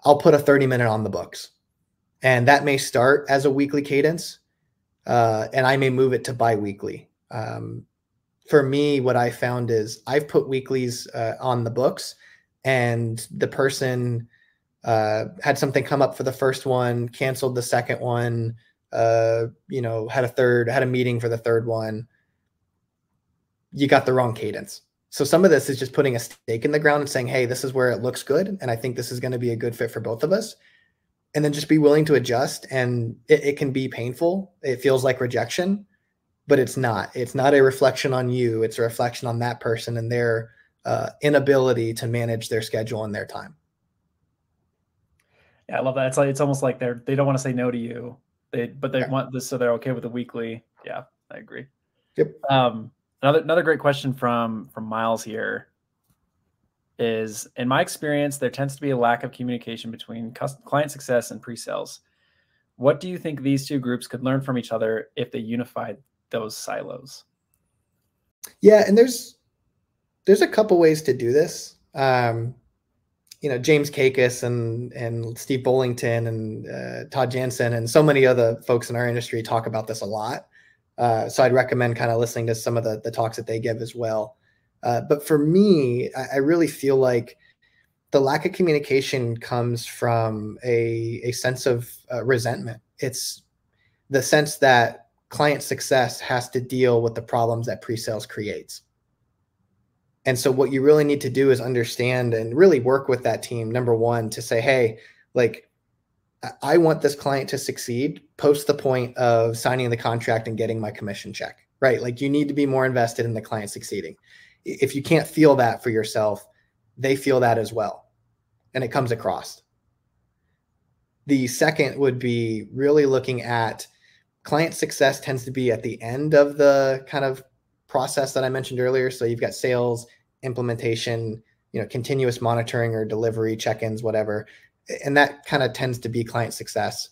I'll put a 30-minute on the books. And that may start as a weekly cadence, and I may move it to bi-weekly. For me, what I found is I've put weeklies on the books and the person had something come up for the first one, canceled the second one, had a meeting for the third one. You got the wrong cadence. So some of this is just putting a stake in the ground and saying, hey, this is where it looks good. And I think this is going to be a good fit for both of us. And then just be willing to adjust. And it can be painful. It feels like rejection, but it's not. It's not a reflection on you. It's a reflection on that person and their inability to manage their schedule and their time. Yeah, I love that. It's almost like they don't want to say no to you, but they want this, so they're okay with the weekly. Yeah, I agree. Yep. Another great question from Miles here is, in my experience, there tends to be a lack of communication between client success and pre-sales. What do you think these two groups could learn from each other if they unified those silos? Yeah, and there's a couple ways to do this. James Kakis and Steve Bullington and Todd Jansen and so many other folks in our industry talk about this a lot. So I'd recommend kind of listening to some of the talks that they give as well. But for me, I really feel like the lack of communication comes from a sense of resentment. It's the sense that client success has to deal with the problems that pre-sales creates. And so what you really need to do is understand and really work with that team, number one, to say, hey, like, I want this client to succeed post the point of signing the contract and getting my commission check, right? Like, you need to be more invested in the client succeeding. If you can't feel that for yourself, they feel that as well. And it comes across. The second would be really looking at client success tends to be at the end of the kind of process that I mentioned earlier. So you've got sales, implementation, continuous monitoring or delivery, check-ins, whatever. And that kind of tends to be client success.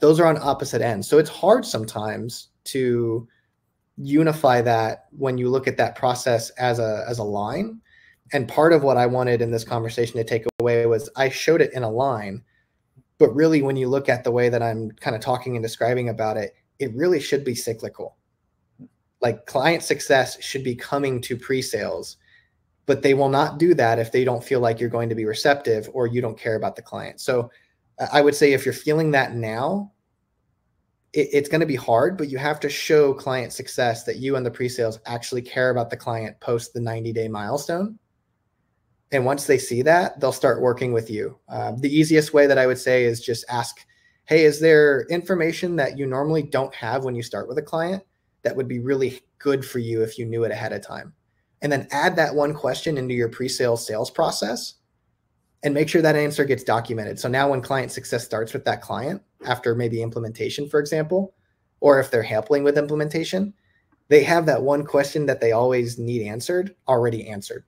Those are on opposite ends. So it's hard sometimes to unify that when you look at that process as a line. And part of what I wanted in this conversation to take away was I showed it in a line, but really when you look at the way that I'm kind of talking and describing about it, it really should be cyclical. Like, client success should be coming to pre-sales, but they will not do that if they don't feel like you're going to be receptive or you don't care about the client. So I would say if you're feeling that now, it's going to be hard, but you have to show client success that you and the pre-sales actually care about the client post the 90-day milestone. And once they see that, they'll start working with you. The easiest way that I would say is just ask, hey, is there information that you normally don't have when you start with a client that would be really good for you if you knew it ahead of time? And then add that one question into your pre-sales sales process and make sure that answer gets documented. So now when client success starts with that client after maybe implementation, for example, or if they're helping with implementation, they have that one question that they always need answered already answered.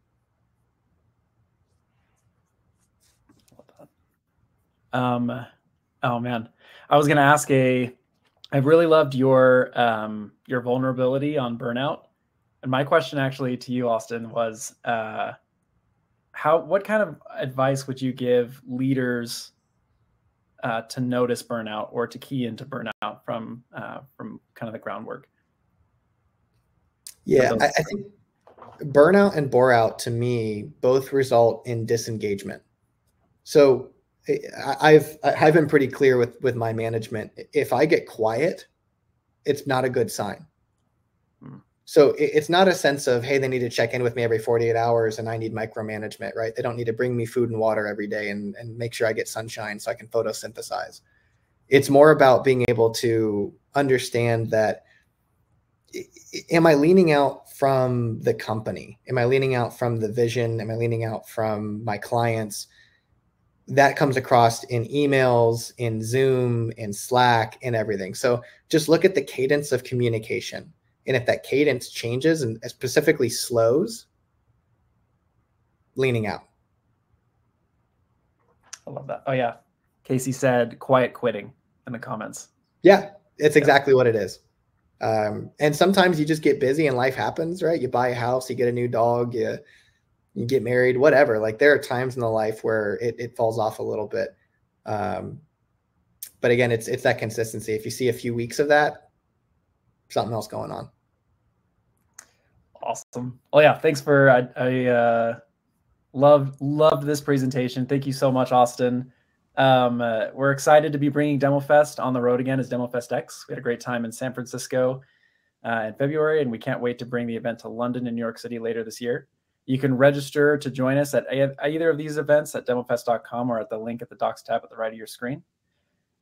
Oh man, I was going to ask I really loved your vulnerability on burnout. And my question actually to you, Austin, was what kind of advice would you give leaders to notice burnout or to key into burnout from kind of the groundwork? Yeah, I think burnout and bore out to me both result in disengagement. So I've been pretty clear with my management. If I get quiet, it's not a good sign. So it's not a sense of, hey, they need to check in with me every 48 hours and I need micromanagement, right? They don't need to bring me food and water every day and make sure I get sunshine so I can photosynthesize. It's more about being able to understand that, am I leaning out from the company? Am I leaning out from the vision? Am I leaning out from my clients? That comes across in emails, in Zoom, in Slack, in everything. So just look at the cadence of communication. And if that cadence changes and specifically slows, leaning out. I love that. Oh yeah. Casey said quiet quitting in the comments. Yeah, it's exactly what it is. And sometimes you just get busy and life happens, right? You buy a house, you get a new dog, you get married, whatever. Like, there are times in the life where it falls off a little bit. But again, it's that consistency. If you see a few weeks of that, something else going on. Awesome. Well, yeah, thanks for, I loved this presentation. Thank you so much, Austin. We're excited to be bringing DemoFest on the road again as DemoFest X. We had a great time in San Francisco in February, and we can't wait to bring the event to London and New York City later this year. You can register to join us at either of these events at demofest.com or at the link at the Docs tab at the right of your screen.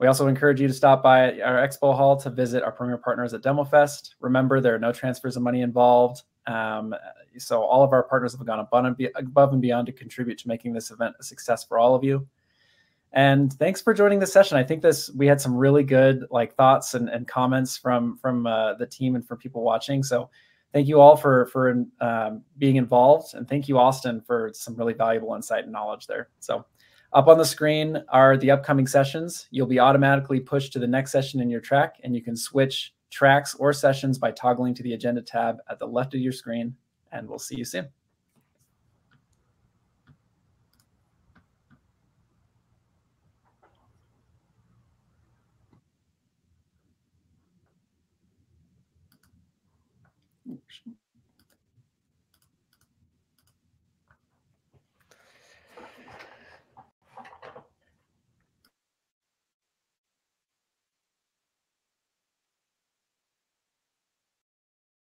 We also encourage you to stop by our expo hall to visit our premier partners at DemoFest. Remember, there are no transfers of money involved. So all of our partners have gone above and beyond to contribute to making this event a success for all of you. And thanks for joining this session. I think we had some really good thoughts and comments from the team and from people watching. So thank you all for being involved. And thank you, Austin, for some really valuable insight and knowledge there. So Up on the screen are the upcoming sessions. You'll be automatically pushed to the next session in your track, and you can switch tracks or sessions by toggling to the agenda tab at the left of your screen, and we'll see you soon.